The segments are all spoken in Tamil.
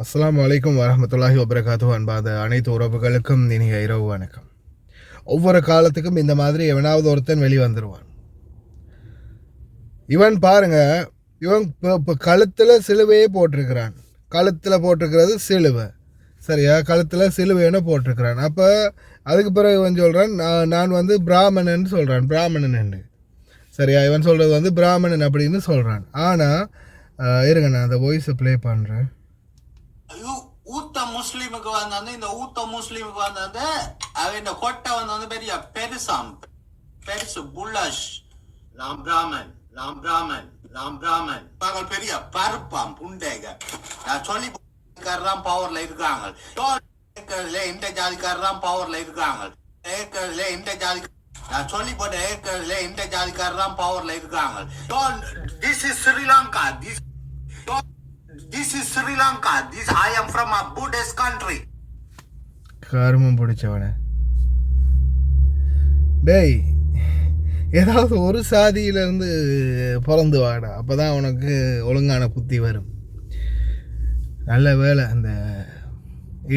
அஸ்ஸலாமு அலைக்கும் வரஹ்மத்துல்லாஹி வபரகாத்துஹு. அன்பாத அனைத்து உறவுகளுக்கும் இனிய இரவு வணக்கம். ஒவ்வொரு காலத்துக்கும் இந்த மாதிரி எவனாவது ஒருத்தன் வெளிவந்துடுவான். இவன் பாருங்க, இவன் இப்போ கழுத்தில் சிலுவையே போட்டிருக்கிறான். கழுத்தில் போட்டிருக்கிறது சிலுவை, சரியா? கழுத்தில் சிலுவைன்னு போட்டிருக்கிறான். அப்போ அதுக்கு பிறகு இவன் சொல்கிறான், நான் வந்து பிராமணன் சொல்கிறான். பிராமணன், சரியா? இவன் சொல்கிறது வந்து பிராமணன் அப்படின்னு சொல்கிறான். ஆனால் இருங்க, நான் அந்த வாய்ஸை ப்ளே பண்ணுறேன். ஊத்த முஸ்லீமுக்கு வந்து இந்த ஊத்த முஸ்லீமுக்கு வந்து அவன் இந்த கொட்டை வந்து பெரிய பெருசாம், பெருசு புல்லஷ். நாம் பிராமன், நாம் பிராமன், நாம் பிராமன். பகல் பெரிய பருப்பாம் புண்டேக. நான் சொல்லி கர்றாம் பவர்ல இருக்காங்க. இந்த ஜாதிக்காரராம் பவர்ல இருக்காங்க. இந்த ஜாதி நான் சொல்லி போட்டேன். இந்த ஜாதிக்காரராம் பவர்ல இருக்காங்க. This is Sri Lanka. This is Sri Lanka. I am from a Buddhist country. கர்மம் பிடிச்சவன. டேய், ஏதாவது ஒரு சாதியிலேருந்து பிறந்து வாடா, அப்போ தான் உனக்கு ஒழுங்கான புத்தி வரும். நல்ல வேலை அந்த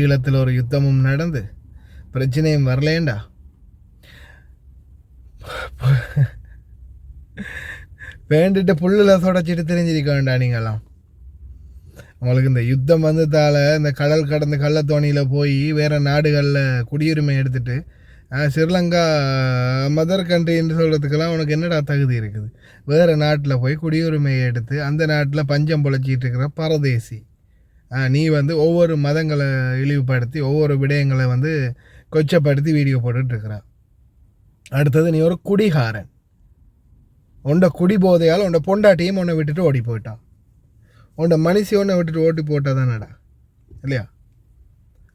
ஈழத்தில் ஒரு யுத்தமும் நடந்து பிரச்சனையும் வரலேண்டா. வேண்டிட்டு புல்லில் தொடச்சிட்டு தெரிஞ்சிருக்க வேண்டாம் நீங்களாம். உங்களுக்கு இந்த யுத்தம் வந்ததால் இந்த கடல் கடந்த கள்ளத்தோணியில் போய் வேறு நாடுகளில் குடியுரிமை எடுத்துகிட்டு ஸ்ரீலங்கா மதர் கண்ட்ரின்னு சொல்கிறதுக்கெல்லாம் உனக்கு என்னடா தகுதி இருக்குது? வேறு நாட்டில் போய் குடியுரிமையை எடுத்து அந்த நாட்டில் பஞ்சம் பொழைச்சிட்டு இருக்கிற பரதேசி நீ வந்து ஒவ்வொரு மதங்களை இழிவுபடுத்தி ஒவ்வொரு விடயங்களை வந்து கொச்சப்படுத்தி வீடியோ போட்டுட்ருக்குற. அடுத்தது நீ ஒரு குடிகாரன். உண்ட குடி போதையால் உண்ட பொண்டாட்டியும் உன்னை விட்டுட்டு ஓடி போயிட்டான். உன்ட மனுஷி ஒன்றை விட்டுட்டு ஓட்டி போட்டால் தானடா, இல்லையா?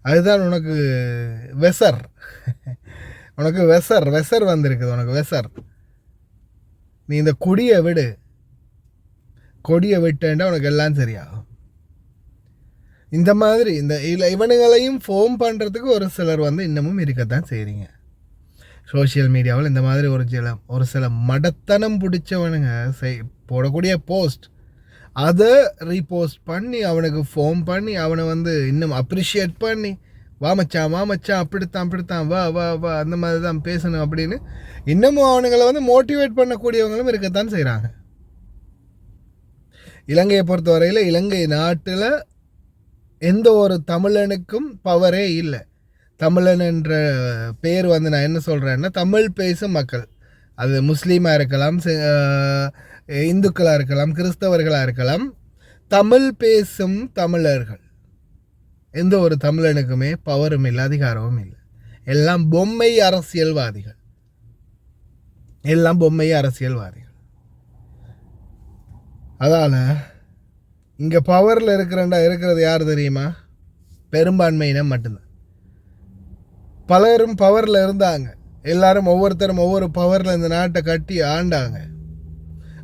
அதுதான் உனக்கு வெசர். உனக்கு வெசர் வந்திருக்குது. உனக்கு வெசர். நீ இந்த கொடியை விட்டேன்டா உனக்கு எல்லாம் சரியாகும். இந்த மாதிரி இந்த இவனுங்களையும் ஃபோன் பண்ணுறதுக்கு ஒரு சிலர் வந்து இன்னமும் இருக்கத்தான் செய்கிறீங்க சோஷியல் மீடியாவில். இந்த மாதிரி ஒரு சில மடத்தனம் பிடிச்சவனுங்க போடக்கூடிய போஸ்ட், அதை ரீபோஸ்ட் பண்ணி அவனுக்கு ஃபோன் பண்ணி அவனை வந்து இன்னும் அப்ரிஷியேட் பண்ணி வா மச்சான் அப்படித்தான் வா அந்த மாதிரி தான் பேசணும் அப்படின்னு இன்னமும் அவனுங்களை வந்து மோட்டிவேட் பண்ணக்கூடியவங்களும் இருக்கத்தான் செய்கிறாங்க. இலங்கையை பொறுத்தவரையில் இலங்கை நாட்டில் எந்த ஒரு தமிழனுக்கும் பவரே இல்லை. தமிழன் என்ற பேர் வந்து நான் என்ன சொல்கிறேன்னா, தமிழ் பேசும் மக்கள், அது முஸ்லீமாக இருக்கலாம், இந்துக்களாக இருக்கலாம், கிறிஸ்தவர்களாக இருக்கலாம், தமிழ் பேசும் தமிழர்கள். எந்த ஒரு தமிழனுக்குமே பவரும் இல்லை, அதிகாரமும் இல்லை. எல்லாம் பொம்மை அரசியல்வாதிகள். அதால் இங்கே பவரில் இருக்கிறது யார் தெரியுமா? பெரும்பான்மையினம் மட்டும்தான். பலரும் பவரில் இருந்தாங்க. எல்லாரும் ஒவ்வொருத்தரும் ஒவ்வொரு பவரில் இந்த நாட்டை கட்டி ஆண்டாங்க.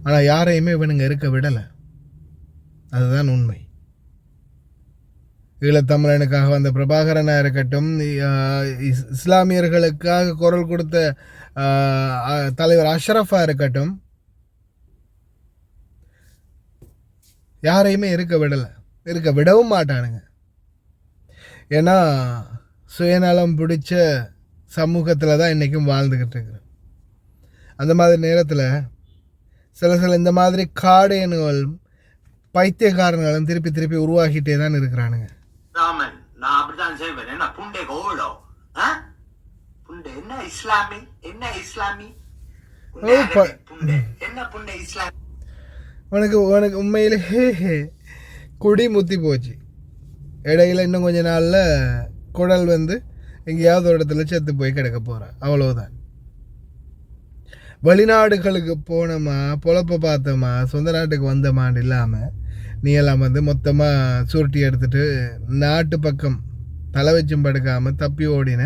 ஆனால் யாரையுமே இவனுங்க இருக்க விடலை. அதுதான் உண்மை. ஈழத்தமிழனுக்காக வந்த பிரபாகரனாக இருக்கட்டும், இஸ்லாமியர்களுக்காக குரல் கொடுத்த தலைவர் அஷ்ரஃபாக இருக்கட்டும், யாரையுமே இருக்க விடவும் மாட்டானுங்க. ஏன்னா சுயநலம் பிடிச்ச சமூகத்தில் தான் இன்றைக்கும் வாழ்ந்துக்கிட்டு இருக்கிறேன். அந்த மாதிரி நேரத்தில் சில இந்த மாதிரி காடையனுகளும் பைத்தியக்காரங்களும் திருப்பி உருவாகிட்டே தான் இருக்கிறானுங்க. ராமன், நான் அப்படித்தான் செய்வேன். என்ன புண்டை கோவிடோ? புண்டை என்ன இஸ்லாமி? என்ன இஸ்லாமி? என்ன புண்டை இஸ்லாமி? உனக்கு உண்மையிலே குடி முத்தி போச்சு. இடையில இன்னும் கொஞ்ச நாளில் குடல் வந்து எங்கேயாவது ஒரு இடத்துல செத்து போய் கிடக்க போகிறேன். அவ்வளோதான். வெளிநாடுகளுக்கு போனோமா, பொழப்ப பார்த்தோமா, சொந்த நாட்டுக்கு வந்தோமான்னு இல்லாமல் நீ எல்லாம் வந்து மொத்தமாக சுருட்டி எடுத்துகிட்டு நாட்டு பக்கம் தலை வச்சும் படுக்காமல் தப்பி ஓடின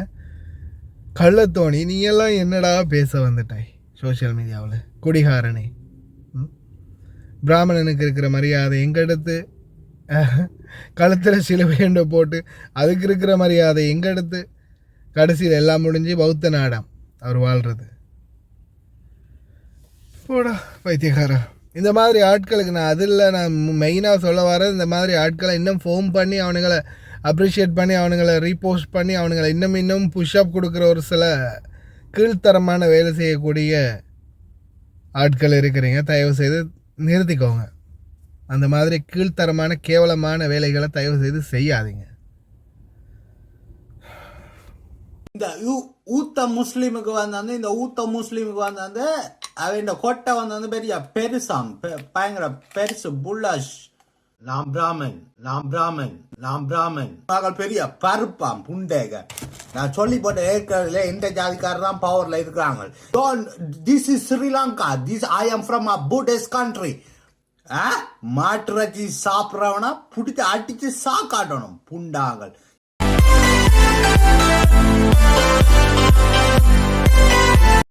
கள்ளத்தோணி நீ எல்லாம் என்னடா பேச வந்துட்டாய் சோஷியல் மீடியாவில்? குடிகாரனே, பிராமணனுக்கு இருக்கிற மரியாதை எங்கே எடுத்து கழுத்தில் சிலுவையண்டை போட்டு அதுக்கு இருக்கிற மரியாதை எங்கே எடுத்து கடைசியில் எல்லாம் முடிஞ்சு பௌத்த நாடாம் அவர் வாழ்கிறது. போடா பைத்தியக்காரா. இந்த மாதிரி ஆட்களுக்கு நான் மெயினாக சொல்ல வர இந்த மாதிரி ஆட்களை இன்னும் ஃபோன் பண்ணி அவனுங்களை அப்ரிஷியேட் பண்ணி அவனுங்களை ரீபோஸ்ட் பண்ணி அவனுங்களை இன்னும் புஷ்அப் கொடுக்குற ஒரு சில கீழ்த்தரமான வேலை செய்யக்கூடிய ஆட்கள் இருக்கிறீங்க. தயவு செய்து நிறுத்திக்கோங்க. அந்த மாதிரி கீழ்த்தரமான கேவலமான வேலைகளை தயவு செய்து செய்யாதீங்க. இந்த ஊத்த முஸ்லீமுக்கு வந்து இந்த ஊத்த முஸ்லீமுக்கு வந்து அவன் கொட்டை வந்து பெரிய பெருசாம், பயங்கர பெருசு புல்லாஷ். நான் பிராமன் மகள் பெரிய பருப்பாம் புண்டேக. நான் சொல்லி போட்ட ஏற்கனவே இந்த ஜாதிக்காரர் தான் பவர்ல இருக்கிறாங்க. This is Sri Lanka. I am from a Buddhist country. மாட்டுறச்சி சாப்பிட்றவனா பிடிச்சி அடிச்சு சாக்காட்டணும் புண்டாங்கள்.